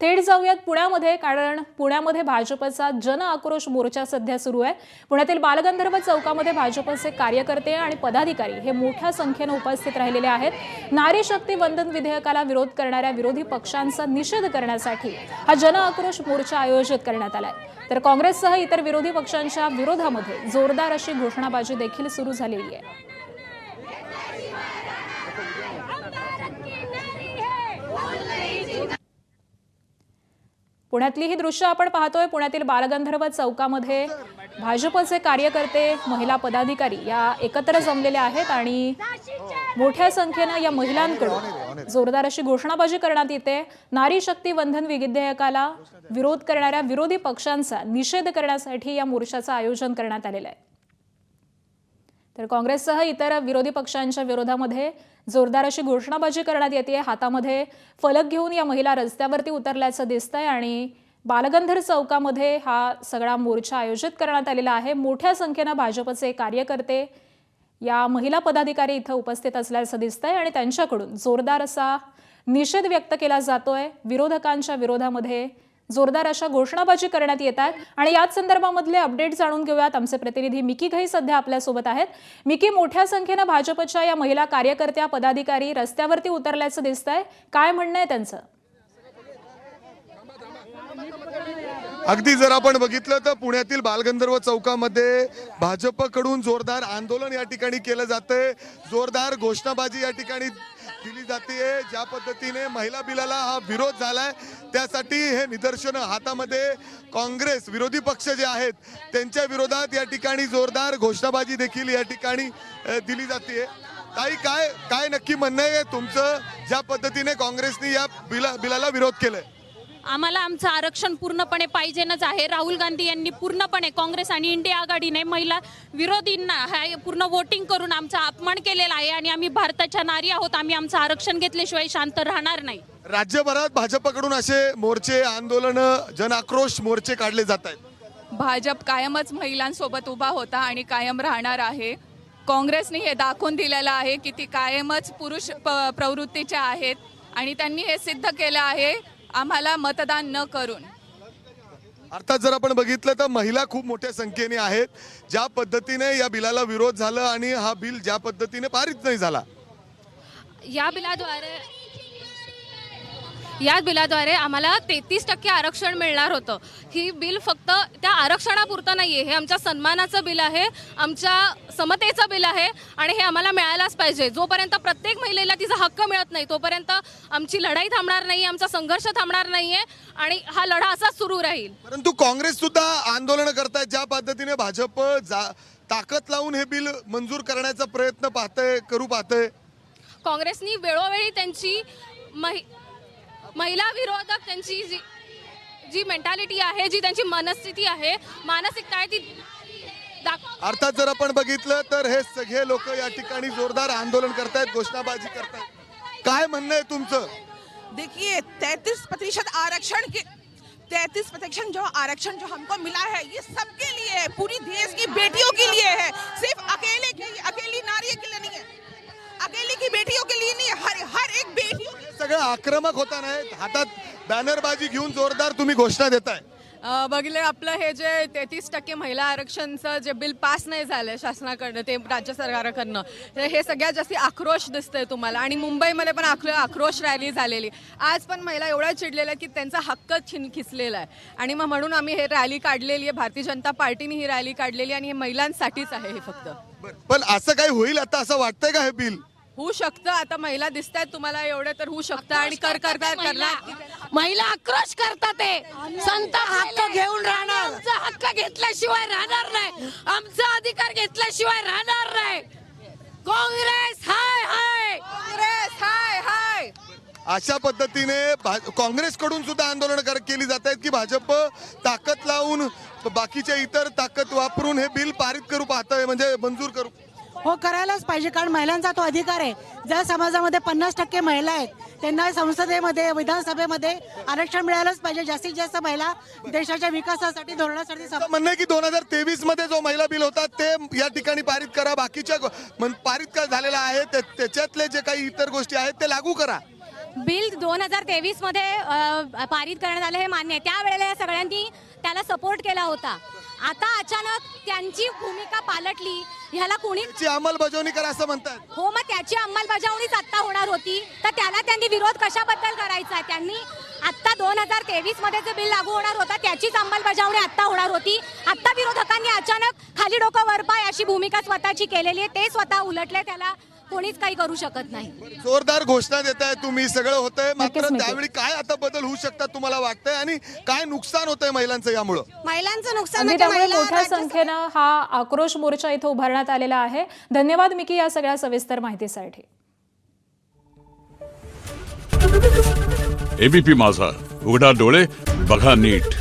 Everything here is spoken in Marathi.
थेट जाऊयात पुण्यामध्ये, कारण पुण्यामध्ये भाजपचा जन आक्रोश मोर्चा सध्या सुरू आहे। पुण्यातील बालगंधर्व चौकामध्ये भाजपचे कार्यकर्ते आणि पदाधिकारी हे मोठ्या संख्येने उपस्थित राहिलेले आहेत। नारी शक्ती वंदन विधेयकाला विरोध करणाऱ्या विरोधी पक्षांचा निषेध करण्यासाठी हा जन आक्रोश मोर्चा आयोजित करण्यात आलाय। तर काँग्रेससह इतर विरोधी पक्षांच्या विरोधामध्ये जोरदार अशी घोषणाबाजी देखील सुरू झालेली आहे। पुण्यातली ही दृश्य आपण पाहतोय। पुण्यातील बालगंधर्व चौकामध्ये भाजपचे कार्यकर्ते, महिला पदाधिकारी या एकत्र जमलेले आहेत आणि मोठ्या संख्येने या महिलांकडून जोरदार अशी घोषणाबाजी करण्यात येते। नारी शक्ती वंदन विधेयकाला विरोध करणाऱ्या विरोधी पक्षांचा निषेध करण्यासाठी या मोर्चाचं आयोजन करण्यात आलेलं आहे। तर काँग्रेससह इतर विरोधी पक्षांच्या विरोधामध्ये जोरदार अशी घोषणाबाजी करण्यात येते। हातामध्ये फलक घेऊन या महिला रस्त्यावरती उतरल्याचं दिसतंय आणि बालगंधर्व चौकामध्ये हा सगळा मोर्चा आयोजित करण्यात आलेला आहे। मोठ्या संख्येने भाजपचे कार्यकर्ते, या महिला पदाधिकारी इथं उपस्थित असल्याचं दिसतंय आणि त्यांच्याकडून जोरदार असा निषेध व्यक्त केला जातोय। विरोधकांच्या विरोधामध्ये जोरदार अशा घोषणाबाजी करण्यात येत आहेत आणि याच संदर्भामधले अपडेट जाणून घेऊयात। आमचे प्रतिनिधी मिकी घई सध्या आपल्या सोबत आहेत। मिकी, मोठ्या संख्येने भाजपच्या या महिला कार्यकर्त्या, पदाधिकारी रस्त्यावरती उतरल्याचं दिसतंय, काय म्हणणं आहे त्यांचं? अगदी जर आपण बघितलं तर पुण्यातील बालगंधर्व चौकामध्ये भाजपकडून जोरदार आंदोलन या ठिकाणी केलं जातंय। जोरदार घोषणाबाजी या ठिकाणी दिली जाते। ज्या पद्धतीने महिला बिलाला हा विरोध झालाय त्यासाठी हे निदर्शन हातामध्ये काँग्रेस विरोधी पक्ष जे आहेत त्यांच्या विरोधात या ठिकाणी जोरदार घोषणाबाजी देखील या ठिकाणी दिली जाते। ताई, काय काय नक्की म्हणणं आहे तुमचं, ज्या पद्धतीने काँग्रेसने या बिलाला विरोध केलाय? आम्हाला आमचं आरक्षण पूर्णपणे पाहिजेनच आहे। राहुल गांधी यांनी पूर्णपणे काँग्रेस आणि इंडिया आघाडीने महिला विरोधींना पूर्ण वोटिंग करून आमचा अपमान केलेला आहे आणि आम्ही भारताच्या नारी आहोत। आम्ही आमचं आरक्षण घेतल्याशिवाय शांत राहणार नाही। राज्यभरात भाजपकडून असे मोर्चे, आंदोलन, जन आक्रोश मोर्चे काढले जात आहेत। भाजप कायमच महिलांसोबत उभा होता आणि कायम राहणार आहे। काँग्रेसने हे दाखवून दिलेलं आहे की ती कायमच पुरुष प्रवृत्तीच्या आहेत आणि त्यांनी हे सिद्ध केलं आहे आम्हाला मतदान न करून। अर्थात जर आपण बघितलं तर महिला खूप मोठ्या संख्येने आहेत। ज्या पद्धतीने या बिलाला विरोध झाला आणि हा बिल ज्या पद्धतीने पारित नाही झाला, या बिलाद्वारे आम्हाला 33% आरक्षण मिळणार होतं। ही बिल फक्त त्या आरक्षणापुरतं नाहीये, हे आमच्या सन्मानाचं बिल आहे, आमच्या समतेचं बिल आहे आणि हे आम्हाला मिळायलाच पाहिजे। जोपर्यंत प्रत्येक महिलेला तिचा हक्क मिळत नाही तोपर्यंत आमची लढाई थांबणार नाही, आमचा संघर्ष थांबणार नाहीये आणि हा लढा असाच सुरू राहील। परंतु काँग्रेस सुद्धा आंदोलन करतायत। ज्या पद्धतीने भाजप ताकद लावून हे बिल मंजूर करण्याचा प्रयत्न करू पाहतंय। काँग्रेसनी वेळोवेळी त्यांची महिला विरोधक त्यांची जी मेंटॅलिटी आहे, जी त्यांची मनस्थिती आहे, मानसिकता आहे, ती अर्थात जर आपण बघितलं तर हे सगळे लोक या ठिकाणी जोरदार आंदोलन करतायत, घोषणाबाजी करतायत। काय म्हणणं आहे तुमचं? देखिए 33% आरक्षण के 33% जो आरक्षण जो हमको मिला है ये सबके लिए है, पूरी देश की बेटियों के लिए है। सिर्फ अकेली नारी के लिए नहीं है, अकेली की बेटियों के लिए नहीं है, हर एक बेटियों के। सगळं आक्रमक होता नाही, हातात बॅनरबाजी घेऊन जोरदार तुम्ही घोषणा देताय। बघले आपलं हे जे 33% महिला आरक्षणचं जे बिल पास नाही झालं शासनाकडनं, ते राज्य सरकारकडनं, हे सगळ्यात जास्त आक्रोश दिसतंय तुम्हाला। आणि मुंबईमध्ये पण आक्रोश रॅली झालेली। आज पण महिला एवढ्या चिडलेल्या की त्यांचा हक्क खिसलेला आहे आणि मग म्हणून आम्ही हे रॅली काढलेली आहे। भारतीय जनता पार्टीने ही रॅली काढलेली आणि हे महिलांसाठीच आहे हे फक्त। पण असं काय होईल आता, असं वाटतंय का हे बिल होऊ शकतं? आता महिला दिसतात तुम्हाला एवढे तर होऊ शकतं आणि करणार महिला आक्रोश करतात, ते संत हक्क घेऊन राहणार, आमचा हक्क घेतल्याशिवाय राहणार नाही, आमचा अधिकार घेतल्याशिवाय राहणार नाही। काँग्रेस हाय हाय, काँग्रेस हाय हाय। अशा पद्धतीने काँग्रेसकडून सुद्धा आंदोलन केली जात आहेत की भाजप ताकद लावून, बाकीच्या इतर ताकद वापरून हे बिल पारित करू पाहतंय, म्हणजे मंजूर करू। हो, करायलाच पाहिजे, कारण महिलांचा तो अधिकार आहे। ज्या समाजामध्ये 50% महिला आहेत त्यांना संसदेमध्ये, विधानसभेमध्ये आरक्षण मिळालंच पाहिजे। जास्तीत जास्त महिला देशाच्या विकासासाठी, धोरणासाठी म्हणणं आहे की 2023 मध्ये जो महिला बिल होता ते या ठिकाणी पारित करा, बाकीच्या पारित झालेला आहे त्याच्यातले जे काही इतर गोष्टी आहेत ते लागू करा। बिल 2023 मध्ये पारित करण्यात आलं हे मान्य आहे. त्यावेळेला या सगळ्यांनी त्याला सपोर्ट केला होता. आता अचानक त्यांची भूमिका पालटली. ह्याला कोणी ची अंमलबजावणी करा असं म्हणतात. हो, मग त्याची अंमलबजावणीच आत्ता होणार होती, तर त्याला त्यांनी विरोध कशाबद्दल करायचा? त्यांनी आत्ता 2023 मध्ये जे बिल लागू होणार होता त्याचीच अंमलबजावणी आत्ता होणार होती. आत्ता विरोधकांनी अचानक खाली डोकं वर पाय अशी भूमिका स्वतःची केलेली आहे. ते स्वतः उलटले, त्याला कोणीच काही करू शकत नाही. जोरदार घोषणा देताय तुम्ही, सगळं होतंय, मात्र नक्कीच. त्यावेळी काय आता बदल होऊ शकतात तुम्हाला वाटतंय आणि काय नुकसान होतंय महिलांचं यामुळं? महिलांचं नुकसान अगदी म्हणजे त्यामुळे महिला मोठ्या संख्येनं हा आक्रोश मोर्चा इथं उभारण्यात आलेला आहे. धन्यवाद मिकी या सगळ्या सविस्तर माहितीसाठी. एबीपी माझा, उघडा डोळे बघा नीट.